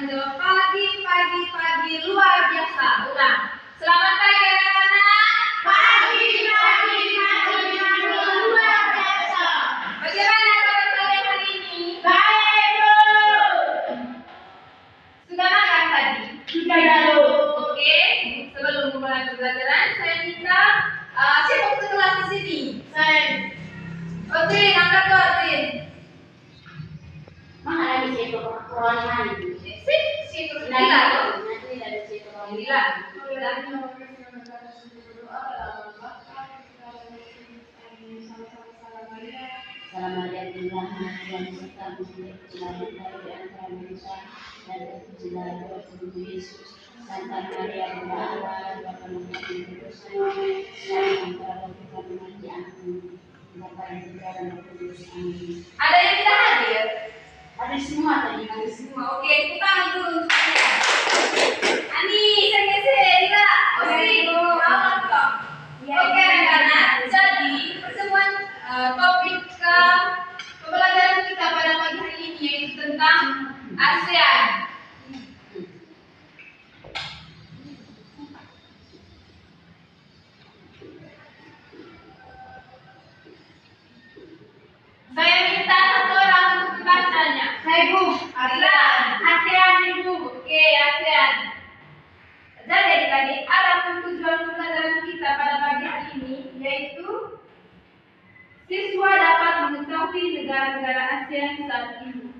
menjawab pagi, pagi, pagi, luar biasa. Ulang. Selamat pagi anak-anak. Pagi, pagi, pagi, luar biasa. Bagaimana kabar kalian hari ini? Baik, Bu. Sudah makan tadi? Sudah, Bu. Oke, sebelum memulai pembelajaran, saya minta siapa ke kelas di sini? Saya. Odin, angkat tuh Odin. Mana lagi siapa orang itu? Si terus bilang. Nanti dari siapa orang Bilang. Salam Maria Tuhan Tuhan serta muslim selalu dari antara manusia dan terpujilah Tuhan Yesus. Santa Maria Bunda Allah Bapa mengampuni dosa selalu antara kita dengan diampuni Bapa yang berkata dan kudus. Amin. Ada yang tidak hadir? Ada semua tadi. Ada semua. Oke, tepuk tangan dulu untuk kalian. Ani, Dila, Osi, awal kok. Oke, anak-anak. Jadi pertemuan topik pembelajaran kita pada pagi hari ini yaitu tentang ASEAN. Saya minta satu orang untuk membacanya. Saya Bu. ASEAN Ibu. Oke, ASEAN. Jadi adik-adik, adapun tujuan pembelajaran kita pada pagi hari ini yaitu siswa dapat mengetahui negara-negara ASEAN saat ini.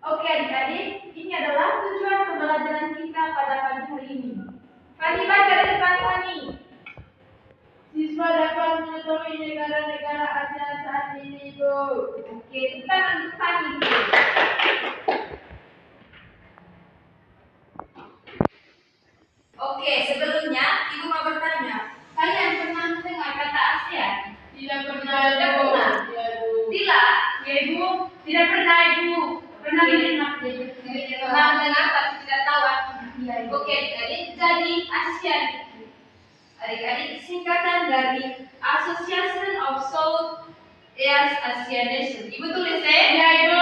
Oke adik-adik, ini adalah tujuan pembelajaran kita pada pagi hari ini. Fani baca di depan Fani. Siswa dapat mengetahui negara-negara ASEAN saat ini, Bu. Oke, kita lanjut Fani dulu. Oke, sebelumnya Ibu mau bertanya, kalian pernah mendengar kata ASEAN? Tidak pernah, Tidak Bu. pernah. Ya, Bu. Dila, Ya, Ibu. Tidak pernah, Ibu. Pernah mendengar, pernah mendengar tapi tidak tahu artinya. Oke, adik-adik, jadi ASEAN itu adik-adik singkatan dari Association of South East Asian Nations. Ibu tulis ya? Ya, Ibu.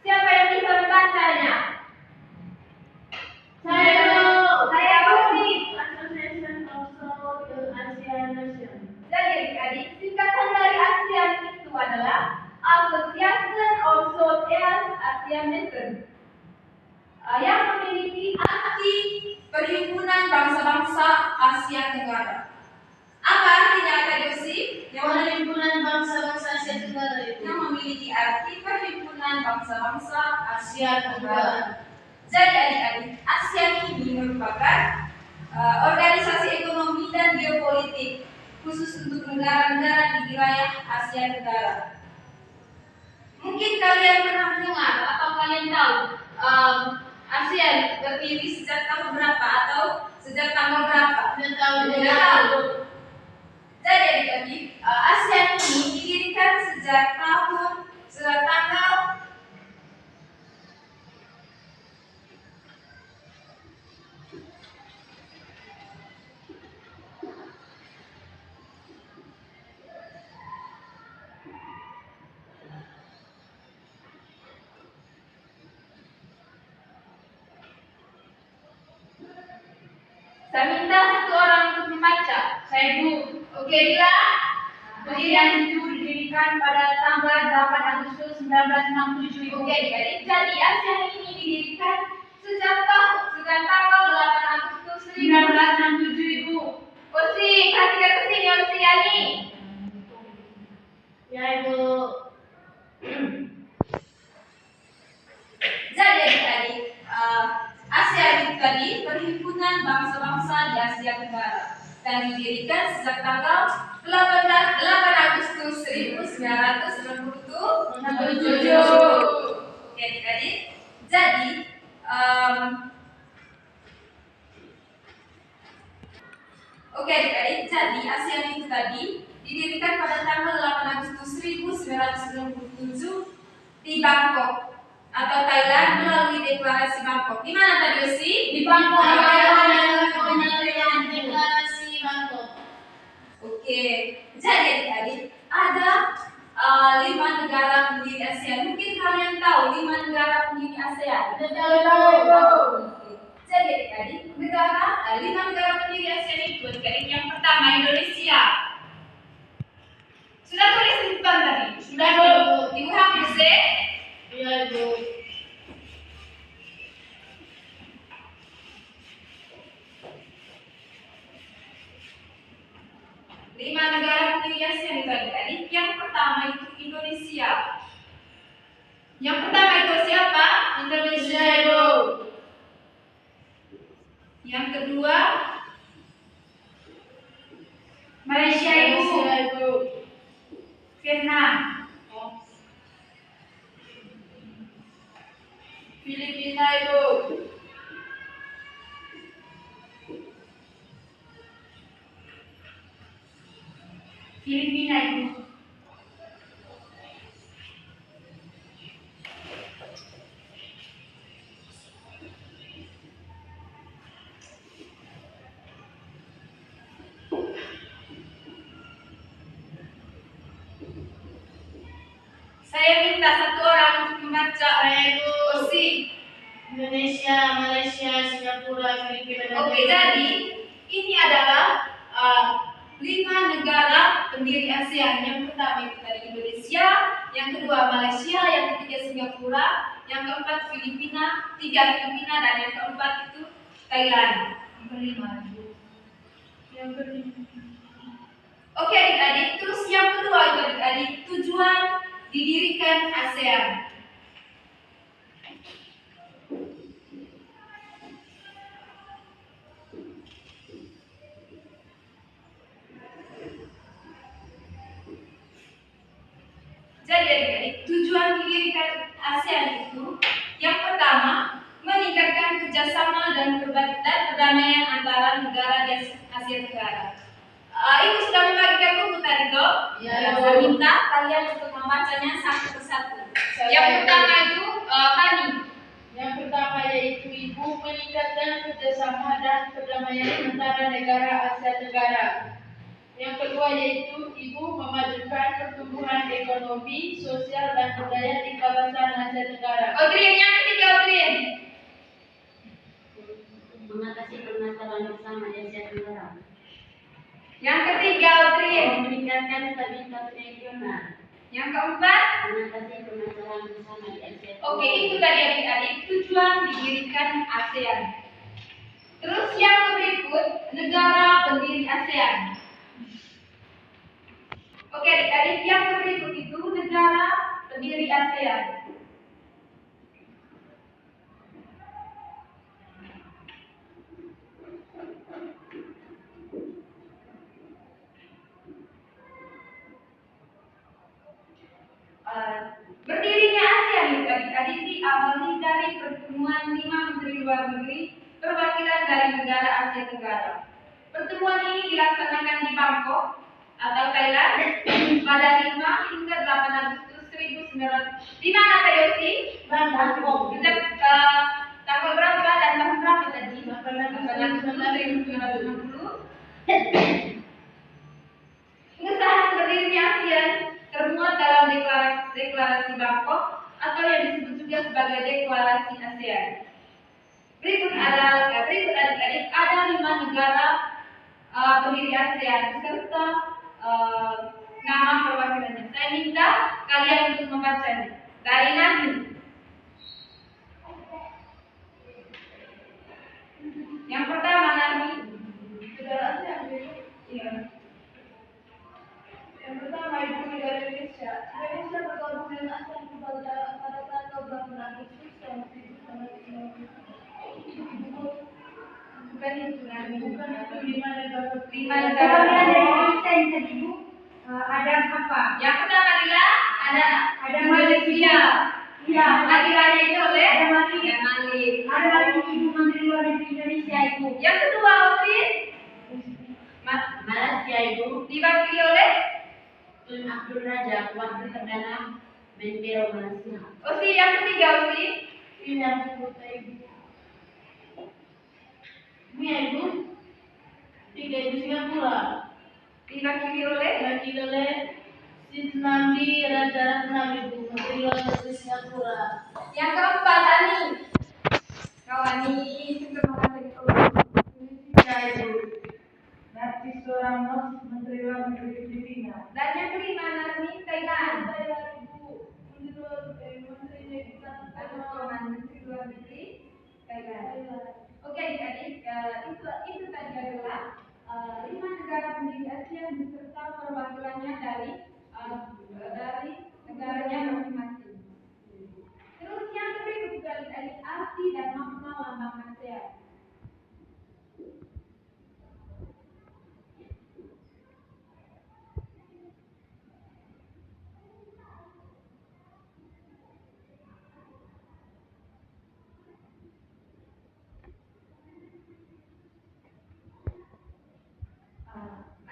Siapa yang bisa membacanya? Saya, Bu. Saya Budi. Association of South Asian Nations. Jadi adik-adik, singkatan dari ASEAN itu adalah Association of South East Asian Nations, yang memiliki arti perhimpunan bangsa-bangsa Asia Tenggara. Apa artinya tadi Usi? Perhimpunan bangsa-bangsa Asia Tenggara itu. Yang memiliki arti perhimpunan bangsa-bangsa Asia Asia Tenggara. Tenggara. Jadi adik-adik, ASEAN ini merupakan organisasi ekonomi dan geopolitik khusus untuk negara-negara di wilayah Asia Tenggara. Mungkin kalian pernah mendengar atau kalian tahu ASEAN berdiri sejak tahun berapa atau sejak tanggal berapa? Tidak tahu, Bu. Tidak tahu. Jadi adik-adik, ASEAN ini didirikan sejak tanggal Saya minta satu orang untuk membaca. Saya Bu. Oke, Dila. ASEAN itu didirikan pada tanggal 8 Agustus 1967 Ibu. Oke, adik-adik. Jadi ASEAN ini didirikan sejak tanggal 8 Agustus 1967 Ibu. Osi, perhatikan ke sini Osi Yani. Ya Ibu. Jadi adik-adik, ASEAN itu tadi perhimpunan bangsa-bangsa di Asia Tenggara dan didirikan sejak tanggal 8 Agustus 1967. Oke adik-adik. Jadi Oke adik-adik, jadi ASEAN itu tadi didirikan pada tanggal 8 Agustus 1997 di Bangkok atau Thailand melalui deklarasi Bangkok. Di mana tadi Osi? Di Bangkok. Deklarasi Bangkok. Oke, jadi adik-adik ada 5 negara pendiri ASEAN. Mungkin kalian tahu 5 negara pendiri ASEAN. Oke. Jadi adik-adik, 5 negara pendiri ASEAN itu adik-adik yang pertama Indonesia. Sudah tulis di depan tadi? Sudah, Bu. Ibu hapus deh. Iya Ibu. Lima negara pendiri ASEAN itu adik-adik. Yang pertama itu Indonesia. Yang pertama itu siapa? Indonesia Ibu. Yang kedua Malaysia Ibu. Vietnam. Filipina Ibu. Filipina Ibu. Saya minta satu orang untuk membaca. Saya Ibu. Osi. Indonesia, Malaysia, Singapura, Filipina dan Oke, jadi ini adalah 5 negara pendiri ASEAN. Yang pertama itu tadi Indonesia, yang kedua Malaysia, yang ketiga Singapura, yang keempat Filipina, 3 Filipina, dan yang keempat itu Thailand. Yang kelima. Oke adik-adik, terus yang kedua itu adik-adik, tujuan didirikan ASEAN. Jadi adik-adik, tujuan didirikan ASEAN itu yang pertama meningkatkan kerjasama dan perdamaian antara negara di Asia Tenggara. Ibu sudah membagikan buku tadi toh? Ya, Saya Bu. minta kalian untuk membacanya satu persatu. Saya Yang Ibu. pertama itu Hani. Yang pertama yaitu Ibu meningkatkan kerjasama dan perdamaian antara negara Asia Tenggara. Yang kedua yaitu Ibu memajukan pertumbuhan ekonomi, sosial dan budaya di kawasan Asia Tenggara. Audrey, yang ketiga Audrey. Mengatasi permasalahan bersama di Asia Tenggara. Yang ketiga Audrey. Meningkatkan stabilitas regional. Yang keempat. Mengatasi permasalahan bersama di Asia Tenggara. Oke, itu tadi adik-adik tujuan didirikan ASEAN. Terus yang berikut negara pendiri ASEAN. Oke adik-adik, yang berikut itu negara pendiri ASEAN. Berdirinya ASEAN itu adik-adik diawali dari pertemuan 5 menteri luar negeri perwakilan dari negara Asia Tenggara. Pertemuan ini dilaksanakan di Bangkok atau Thailand pada 5 hingga 8 Agustus 1900. Di mana tadi Osi? Bangkok. Sejak tanggal berapa dan tahun berapa tadi? 8 Agustus 1960. Pengesahan berdirinya ASEAN termuat dalam deklarasi Bangkok atau yang disebut juga sebagai deklarasi ASEAN. Berikut adik-adik ada 5 negara pendiri ASEAN beserta nama perwakilannya. Saya minta kalian untuk membacanya. Dari Nabi. Yang pertama Nabi. Saudara ASEAN, Iya. yang pertama Ibu Negara Indonesia. Indonesia bergabung dengan ASEAN pada tanggal 8 Agustus tahun 1990. Bukan itu Nabi. Bukan itu 5 negara. 5 negara. Dari Indonesia yang tadi Bu, ada apa? Yang pertama adalah Ada Malaysia. Iya. Nabi Raya itu oleh Ada Mali. dan Malik. Ada lagi Ibu Menteri Luar Negeri Indonesia Ibu. Yang kedua Outfit Malaysia Ibu. diwakili oleh Tun Abdul Razak, Wakil Perdana Menteri Malaysia. Osi. Yang ketiga Osi. Pilihan kota Ibu. Ini ya Ibu. 3 Ibu Singapura. Diwakili oleh Diwakili oleh Siti Nambi Rajaratnam Ibu, Menteri Luar Negeri Singapura. yang keempat Ani. Kawani terima kasih Ya Ibu. Narciso Ramos, Menteri Luar Negeri Filipina. dan yang kelima Narmi Thailand. Saya Ibu, Menteri Menteri Luar Negeri Thailand. Oke adik-adik, itu tadi adalah 5 negara pendiri ASEAN beserta perwakilannya dari negaranya masing-masing. Terus yang berikut adik-adik, arti dan makna lambang ASEAN.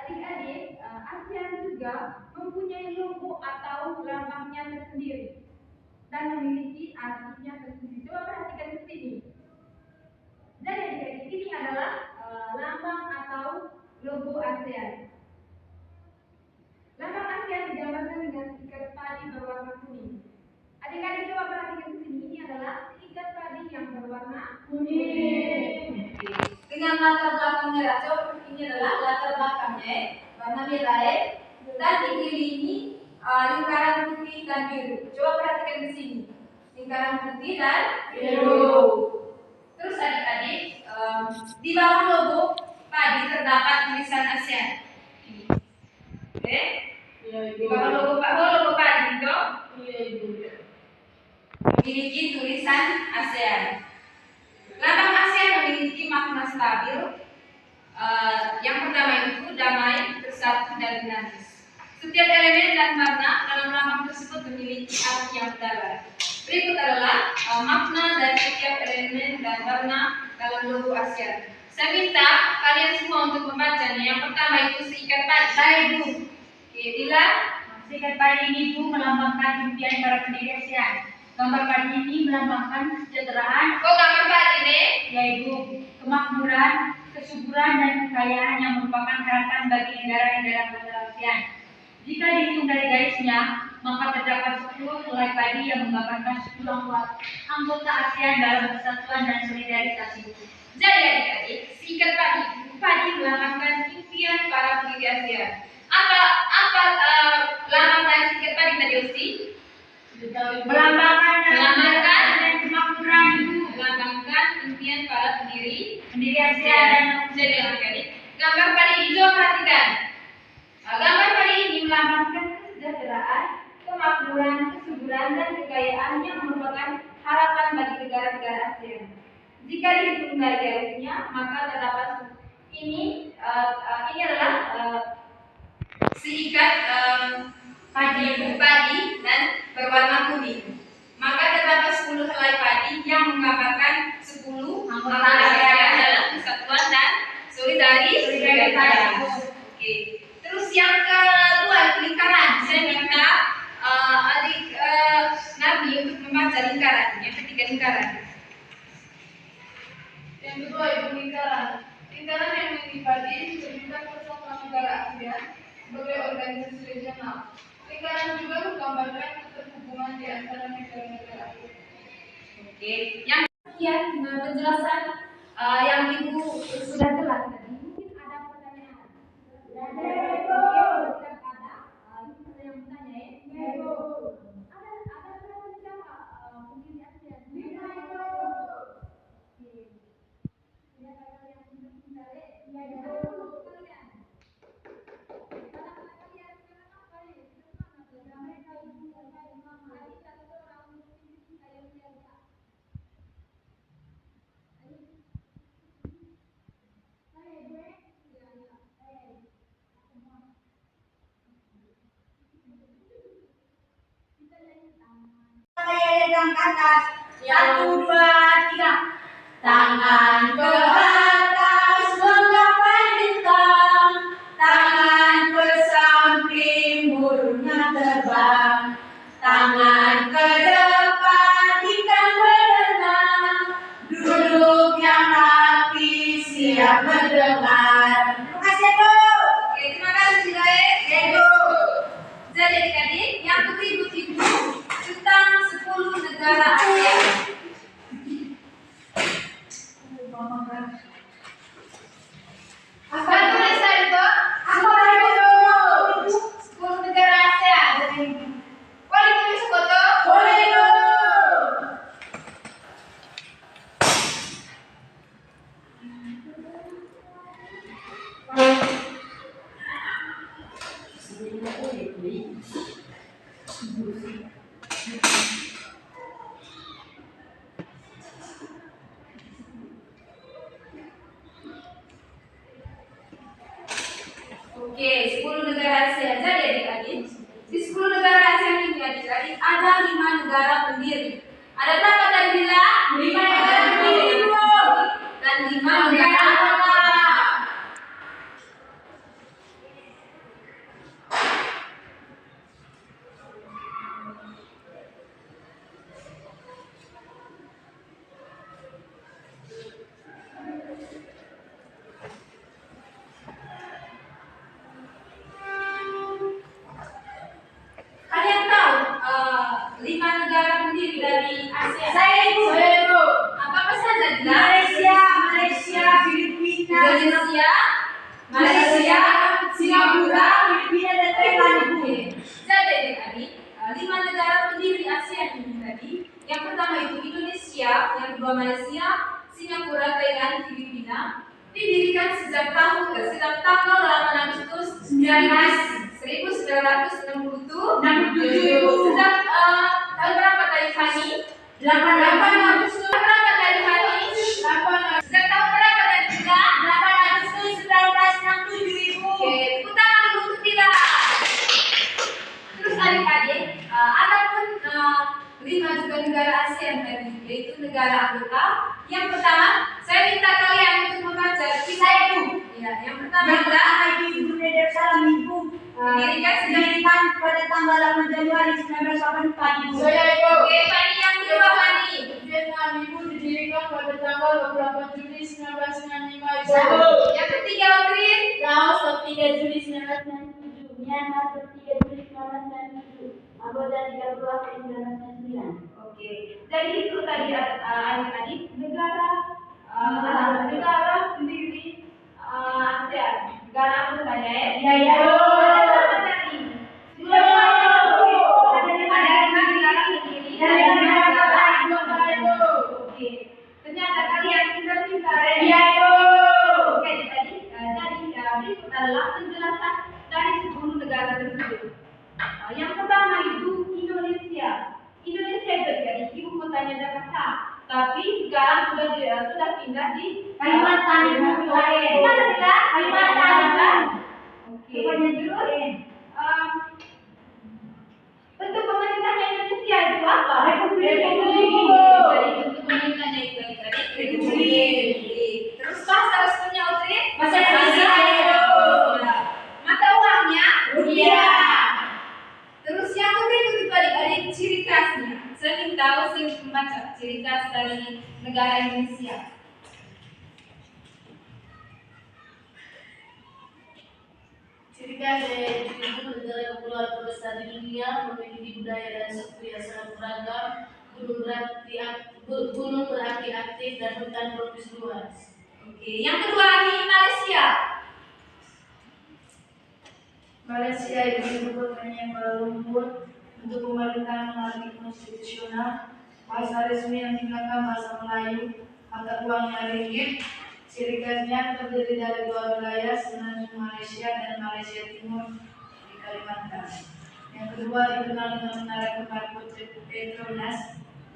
Adik-adik, ASEAN juga mempunyai logo atau lambangnya tersendiri dan memiliki artinya tersendiri. Coba perhatikan di sini. Jadi adik-adik, ini adalah lambang atau logo ASEAN. Lambang ASEAN digambarkan dengan ikat padi berwarna kuning. Adik-adik coba perhatikan di sini. Ini adalah ikat padi yang berwarna kuning. Dengan latar belakang merah. Coba ini adalah latar belakangnya warna merah dan dikelilingi lingkaran putih dan biru. Coba perhatikan di sini. Lingkaran putih dan biru. Terus adik-adik, di bawah logo padi terdapat tulisan ASEAN. Oke? Di bawah logo padi itu memiliki tulisan ASEAN. Lambang ASEAN memiliki makna stabil. Yang pertama itu damai, bersatu, dan dinamis. Setiap elemen dan warna dalam lambang tersebut memiliki arti yang mendalam. Berikut adalah makna dari setiap elemen dan warna dalam logo ASEAN. Saya minta kalian semua untuk membacanya. Yang pertama itu seikat padi. Saya Ibu. Oke, Dila. Seikat padi ini Bu melambangkan impian para pendiri ASEAN. Gambar padi ini melambangkan kesejahteraan. Kok gambar padi nih? Yaitu kemakmuran, kesuburan, dan kekayaan yang merupakan harapan bagi negara-negara anggota ASEAN. Jika dihitung dari garisnya, maka terdapat 10 helai padi yang menggambarkan 10 anggota ASEAN dalam persatuan dan solidaritas itu. Jadi adik-adik, seikat padi melambangkan impian para pendiri ASEAN. Apa lambang dari seikat padi tadi Usi? Melambangkan kemakmuran Ibu. Melambangkan impian para pendiri ASEAN. Jadi adik-adik, gambar padi hijau perhatikan. Gambar padi ini melambangkan kesejahteraan, kemakmuran, kesuburan, dan kekayaan yang merupakan harapan bagi negara-negara ASEAN. Jika dihitung dari garisnya, maka terdapat ini adalah seikat padi dan berwarna kuning. Maka terdapat 10 helai padi yang menggambarkan 10 anggota ASEAN dalam kesatuan dan solidaritas. Oke. Terus yang kedua lingkaran. Saya minta adik Nabi untuk membaca lingkaran. Yang ketiga lingkaran. Yang kedua Ibu lingkaran. Lingkaran yang memiliki padi menunjukkan persatuan negara ASEAN sebagai organisasi regional. Lingkaran juga menggambarkan keterhubungan di antara negara-negara. Oke. Yang penjelasan yang Ibu sudah jelas tadi. Mungkin ada pertanyaan. ke atas. 1, 2, 3. Tangan ke atas menggapai bintang, tangan ke samping burungnya terbang, tangan ke depan ikan berenang, duduk yang rapi siap mendengar. Terima kasih Bu. Oke, terima kasih guys. Bu. Jadi adik-adik yang berikut-ibu tentang 10 negara ASEAN. Apa tulisan itu? Apa itu? 10 negara ASEAN. Boleh tulis foto? Boleh Bu. Oke, 10 negara ASEAN. Jadi adik-adik, di 10 negara ASEAN ini adik-adik ada 5 negara pendiri. Ada berapa tadi bilang? 5 negara pendiri Bu. Dan 5 negara anggota. Kalian tahu 5 negara pendiri dari ASEAN? Saya Bu. Apa saja? Malaysia, Filipina, Indonesia, Malaysia, Singapura, Filipina dan Thailand Bu. Oke. Jadi adik-adik, 5 negara pendiri ASEAN ini tadi. Yang pertama itu Indonesia, yang kedua Malaysia, Singapura, Thailand, Filipina. Didirikan sejak tanggal 8 Agustus 1967. Sejak tahun berapa tadi Fani? 8 Agustus. Berapa tadi Fani? 8 Agustus. Sejak tahun berapa tadi Tila? 8 Agustus 1967 Ibu. Oke, tepuk tangan dulu untuk Tila. Terus adik-adik, ada pun 5 juga negara ASEAN tadi, yaitu negara anggota. Yang pertama, saya minta kalian untuk membaca. Saya Bu. Ya, yang pertama Yang adalah pertama itu Ibu Darussalam Ibu. Didirikan pada tanggal 8 Januari 1984 Ibu. Oke, Fani yang kedua Fani. Vietnam Ibu didirikan pada tanggal 28 Juli 1995 Ibu. Yang ketiga Odrin. Laos 3 Juli 1997, Myanmar 3 Juli 1997, Kamboja 30 April 1999. Oke, jadi itu tadi adik-adik negara pendiri ASEAN, negara anggotanya ya. Iya, ya. Ada berapa tadi? Sudah ada 5 negara pendiri. Ada 5 negara anggota Ibu. Oke, ternyata kalian pintar-pintar ya. Iya, Bu. Oke, jadi berikut adalah penjelasan dari 10 negara tersebut. Yang pertama itu Indonesia. Indonesia itu jadi ibu kotanya Jakarta, tapi sekarang sudah pindah di Kalimantan Ibu. Mana tidak? Kalimantan. Oke. Terus bentuk pemerintahnya Indonesia itu apa? Republik. Jadi bentuk pemerintahnya itu adik-adik Republik. Terus bahasa resminya Audrey? Bahasa Indonesia. Ya. Mata uangnya Rupiah. Terus yang berikut itu adik-adik ciri khasnya. Saya ingin tahu sih membaca ciri khas dari negara Indonesia. Ciri khas yaitu negara kepulauan terbesar di dunia, memiliki budaya dan suku yang sangat beragam, gunung berapi aktif dan hutan tropis luas. Oke, yang kedua ini Malaysia. Malaysia itu ibu kotanya yang berlumpur untuk pemerintahan monarki konstitusional. Bahasa resmi yang digunakan bahasa Melayu, mata uangnya ringgit. Ciri khasnya terdiri dari 2 wilayah, Semenanjung Malaysia dan Malaysia Timur di Kalimantan. Yang kedua dikenal dengan menara kembar Petronas,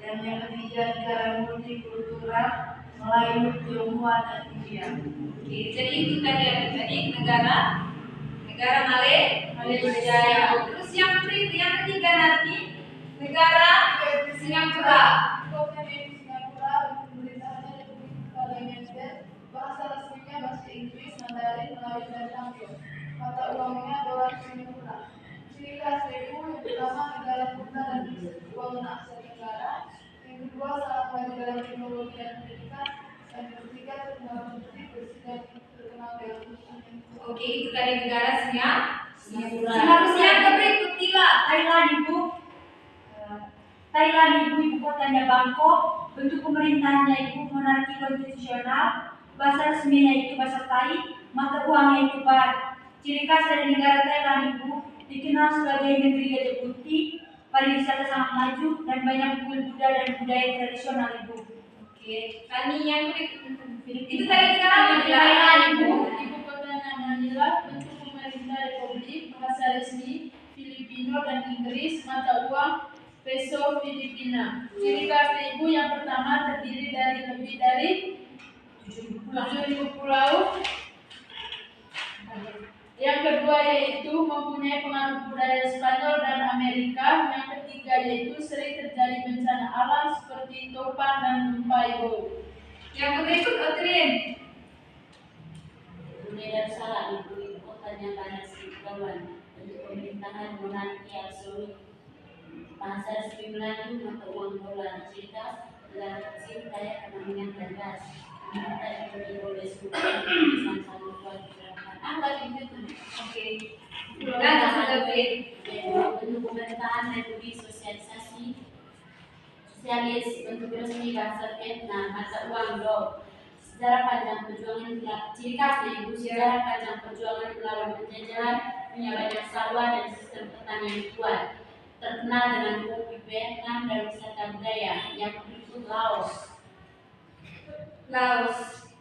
dan yang ketiga negara multikultural Melayu, Tionghoa dan India. Oke, jadi itu tadi adik-adik negara Malaysia. Terus yang ketiga nanti negara Singapura. Kota yaitu Singapura, pemerintahannya Republik Parlementer, bahasa resminya bahasa Inggris, Mandarin, Melayu, dan Tamil. Mata uangnya dolar Singapura. Ciri khas yaitu yang pertama negara kota dan pusat keuangan Asia Tenggara. Yang kedua sangat maju dalam teknologi dan pendidikan. Dan yang ketiga terkenal bersih, bersih dan terkenal dalam usaha. Oke, itu tadi negara Singapura. Yang berikut Thailand Ibu. Thailand Ibu, ibu kotanya Bangkok. Bentuk pemerintahannya Ibu monarki konstitusional. Bahasa resminya itu bahasa Thai. Mata uangnya itu baht. Ciri khas dari negara Thailand Ibu dikenal sebagai negeri gajah putih, pariwisata sangat maju dan banyak budaya dan budaya tradisional Ibu. Oke, Tani yang berikut. Itu tadi negara Thailand Ibu kotanya Manila, bentuk pemerintah republik, bahasa resmi Filipino dan Inggris, mata uang peso Filipina. Ciri khas Ibu yang pertama terdiri dari lebih dari 7.000 pulau. Yang kedua yaitu mempunyai pengaruh budaya Spanyol dan Amerika. Yang ketiga yaitu sering terjadi bencana alam seperti topan dan gempa Ibu. Yang berikut Otrin. Brunei Darussalam Ibu kotanya Bandar Seri Begawan. Bentuk pemerintahan monarki absolut. Bahasa resmi Melayu, mata uang dolar. Ciri khas negara kecil kaya karena minyak dan gas. Pemerintah dipimpin oleh Sultan Islam Salman Oke. Lanjut Otrin. bentuk pemerintahan republik sosialis, bentuk resmi bahasa Vietnam, mata uang dong. Sejarah panjang perjuangan, ciri khasnya Ibu sejarah panjang perjuangan melawan penjajahan, punya banyak sawah dan sistem pertanian yang kuat. Terkenal dengan kopi Vietnam dan wisata budaya. Yang berikut Laos.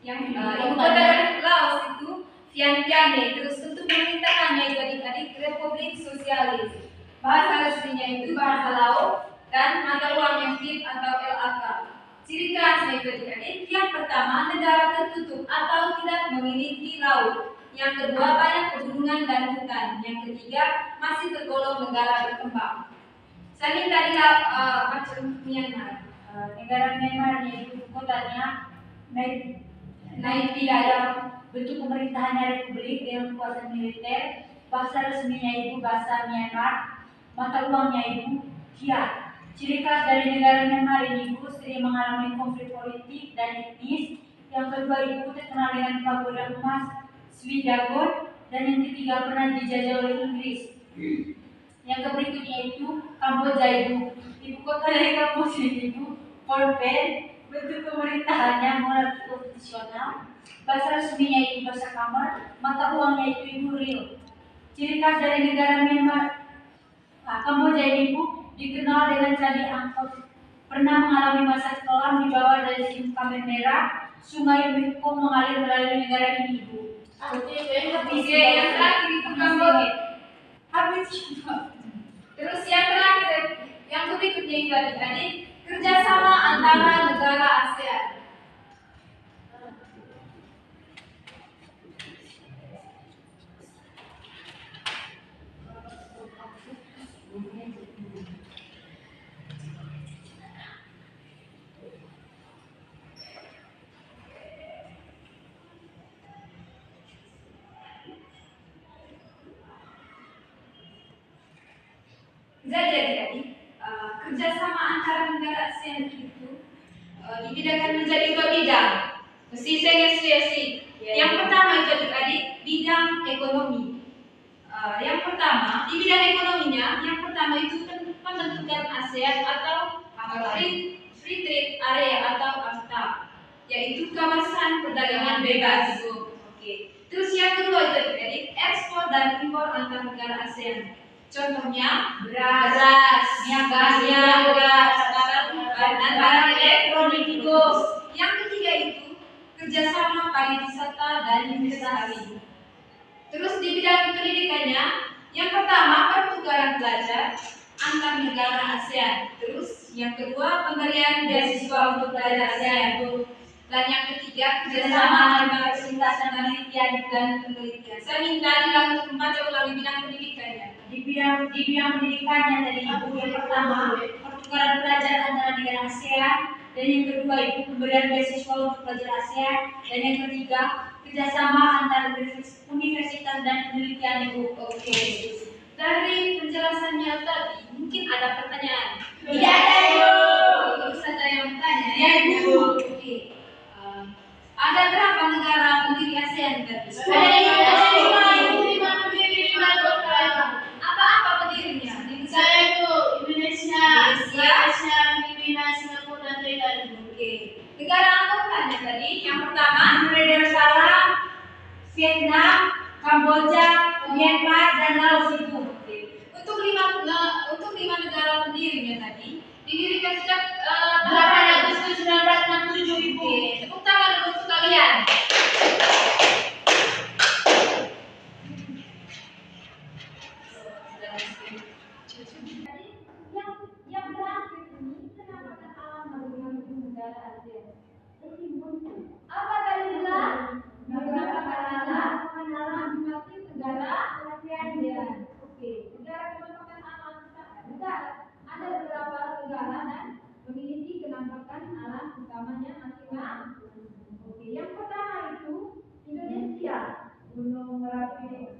Yang ibu kota dari Laos itu Vientiane. Terus untuk pemerintahannya itu adik-adik Republik Sosialis. Bahasa resminya itu bahasa Laos dan mata uang yang KIP atau LAK. Ciri khasnya itu adik-adik, yang pertama negara tertutup atau tidak memiliki laut. Yang kedua banyak pegunungan dan hutan. Yang ketiga masih tergolong negara berkembang. Saya tadi macam Myanmar. Negara Myanmar ibu kotanya Naypyidaw. Bentuk pemerintahannya republik dengan kekuasaan militer. Bahasa resminya Ibu bahasa Myanmar. Mata uangnya Ibu Kyat. Ciri khas dari negara Myanmar ini Ibu sering mengalami konflik politik dan etnis. Yang kedua Ibu terkenal dengan pagoda emas Swidagon. Dan yang ketiga pernah dijajah oleh Inggris. Yang berikutnya itu Kamboja Ibu. Ibu kota dari Kamboja Ibu Phnom Penh. Bentuk pemerintahannya monarki konstitusional. Bahasa resminya itu bahasa Khmer. Mata uangnya itu Ibu Riel. Ciri khas dari negara Myanmar Kamboja ini Ibu dikenal dengan candi angkot. Pernah mengalami masa kelam di bawah dari Simpang Merah. Sungai Mekong mengalir melalui negara ini Ibu. Oke, yang terakhir itu Kamboja. Habis. Terus yang terakhir, yang berikutnya itu adik-adik kerjasama antara negara ASEAN. Jadi adik-adik, kerjasama antara negara ASEAN itu dibedakan menjadi dua bidang. Mesti saya spesifik. Yang pertama itu adik-adik bidang ekonomi. Yang pertama di bidang ekonominya, yang pertama itu pembentukan ASEAN atau Free Trade Area atau AFTA, yaitu kawasan perdagangan bebas. Oke. Terus yang kedua itu adik-adik ekspor dan impor antar negara ASEAN. Contohnya beras, minyak gas, dan barang elektronik itu. Yang ketiga itu kerjasama pariwisata dan investasi. Terus di bidang pendidikannya, yang pertama pertukaran pelajar antar negara ASEAN. Terus yang kedua pemberian beasiswa untuk pelajar ASEAN. Dan yang ketiga kerjasama universitas dan penelitian dan penelitian. Saya minta untuk membaca ulang di bidang pendidikannya. di bidang pendidikannya tadi Ibu. Yang pertama, pertukaran pelajar antara negara ASEAN, dan yang kedua Ibu pemberian beasiswa untuk pelajar ASEAN, dan yang ketiga kerjasama antara universitas dan penelitian Ibu. Oke. Dari penjelasannya tadi, mungkin ada pertanyaan. Tidak ada Ibu. Terus ada yang bertanya. Ya Ibu. Oke. Ada berapa negara pendiri ASEAN tadi? Lima pendiri, 5 kota. Apa pendirinya? Saya itu Indonesia, Malaysia, Filipina, Singapura, dan Thailand. Oke. Negara anggotanya tadi, yang pertama Brunei Darussalam, Vietnam, Kamboja, Myanmar, dan Laos Ibu. untuk lima negara pendirinya tadi didirikan sejak 8 Agustus 1967 Ibu. Oke, tepuk tangan untuk kalian. Yang terakhir ini penambahan alam bagi negara ASEAN. Apa tadi bilang? Penambahan alam masing-masing negara ASEAN. Oke, negara penampakan alam ada beberapa negara dan memiliki penampakan alam utamanya masing-masing. Oke, yang pertama itu Indonesia, Gunung Merapi,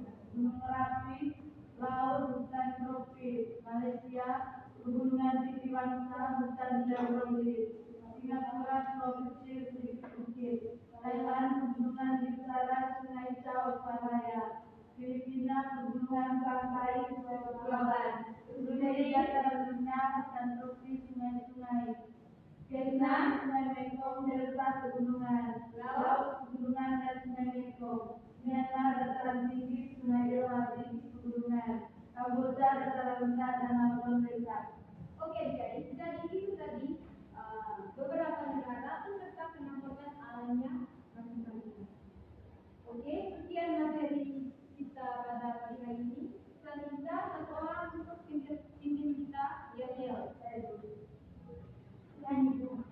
laut hutan tropis, Malaysia, pegunungan Sitiwansa, hutan Jabronis, Singapura, Sulawesi Bukit, Thailand, pegunungan Nisara, Sungai Chao Phraya, Filipina, pegunungan Pantai, Kepulauan, Brunei, dataran rendah, hutan tropis, sungai-sungai, Vietnam, Sungai Mekong, delta pegunungan, Laos, pegunungan dan Sungai Mekong, Myanmar, dataran tinggi, Sungai Irrawaddy, pegunungan, Kamboja, dataran rendah dan lautan lebar. Oke, guys, jadi itu tadi beberapa negara beserta penampakan alamnya masing-masing. Oke, sekian materi kita pada pagi hari ini. Selanjutnya satu orang untuk pimpin kita, Yel. Dan Ibu.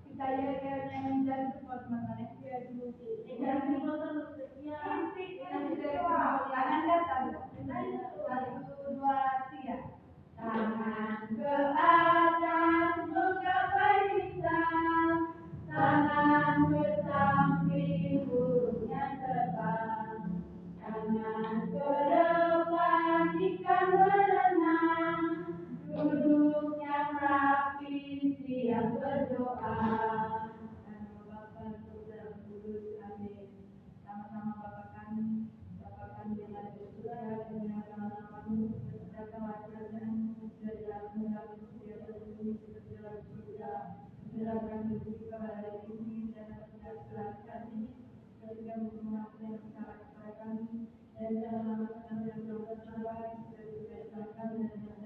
Kita yang dan support mengenai dulu. Dan jangan datang. 1, 2, 3. Tangan ke atas menggapai bintang, tangan ke samping burungnya terbang, tangan ke depan ikan berenang, duduk yang rapi siap berdoa. Dan Bapa Saudara Kudus, amin. Sama-sama Bapa kami yang ada di surga, dimuliakan namamu, berkatalah kerajaanmu, jadilah kehendakmu seperti di segala surga. Berikan rezeki kepada kami dan sejahtera kami, berikan pengampun yang besar kepada kami, dan janganlah kami yang bersalah, dan bebaskan kami dari